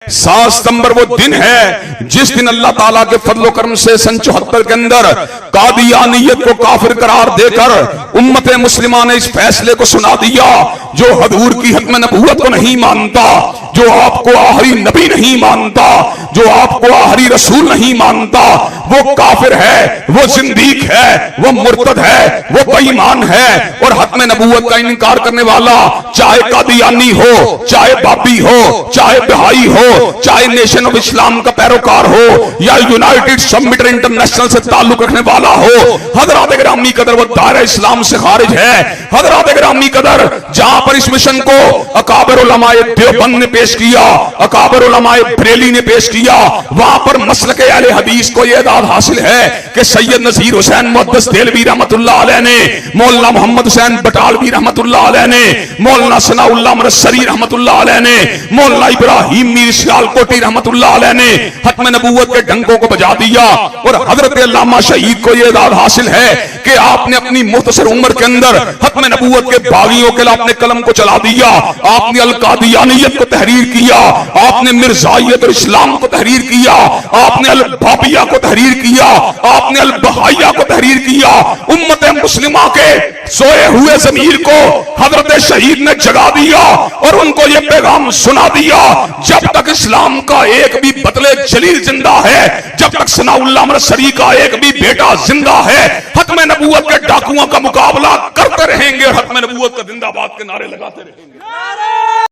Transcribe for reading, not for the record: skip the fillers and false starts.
7 सितंबर वो दिन है जिस दिन अल्लाह ताला के फजल करम से सन 74 के अंदर कादियानियत को काफिर करार देकर उम्मत मुस्लिमा ने इस फैसले को सुना दिया, जो हजूर की हत्म नबूवत को नहीं मानता, जो आपको आखिरी नबी नहीं मानता, जो आपको आखिरी रसूल नहीं मानता, वो काफिर है, वो जिंदीक है, वो मुर्तद है, वो बेईमान है। और हत्म नबूवत का इनकार करने वाला चाहे कादियानी हो, चाहे बाबी हो, चाहे बहाई हो, चाहे नेशन ऑफ इस्लाम का पैरोकार हो, या यूनाइटेड सबमिटर इंटरनेशनल से ताल्लुक रखने वाला हो, हजरात गिरामी कदर वो दायरा इस्लाम से खारिज है। हजरात गिरामी कदर जहां पर इस मिशन को अकाबर उलमाए देवबंद ने पेश किया, अकाबर उलमाए बरेली ने पेश किया, वहां पर मसलक अहले हदीस को यह दाद हासिल है कि सैयद नजीर हुसैन मुहद्दिस देलवी रहमतुल्लाह अलैह ने, मौलाना मोहम्मद हुसैन बटालवी रहमतुल्लाह अलैह ने, मौलाना सनाउल्लाह मुरस्सरी रहमतुल्लाह अलैह ने, मौलाना इब्राहिम मीर सियालकोटी रहमतुल्लाह अलैह ने हत्म नबूवत के डंकों को बजा दिया। और हजरत अल्लामा शहीद को यह दाद हासिल है कि आपने अपनी मुख्तसर उम्र के अंदर हत्म नबूवत के बागियों के लिए अपने कलम को चला दिया। आपने अल कादियानियत को तहरीर किया, आपने मिर्जाइयत और इस्लाम को तहरीर किया, आपने अल बाबिया को तहरीर किया, आपने अल बहाइया को तहरीर किया। उम्मत मुस्लिमा के सोए हुए ज़मीर को हजरत शहीद ने जगा दिया और उनको यह पैगाम सुना दिया, जब तक इस्लाम का एक भी बतले जलील जिंदा है, जब तक सनाउल्लाह मुरस्सरी का एक भी बेटा जिंदा है, हत्म नबूवत के डाकुओं का मुकाबला करते रहेंगे और हत्म नबूवत का जिंदाबाद के नारे लगाते रहेंगे।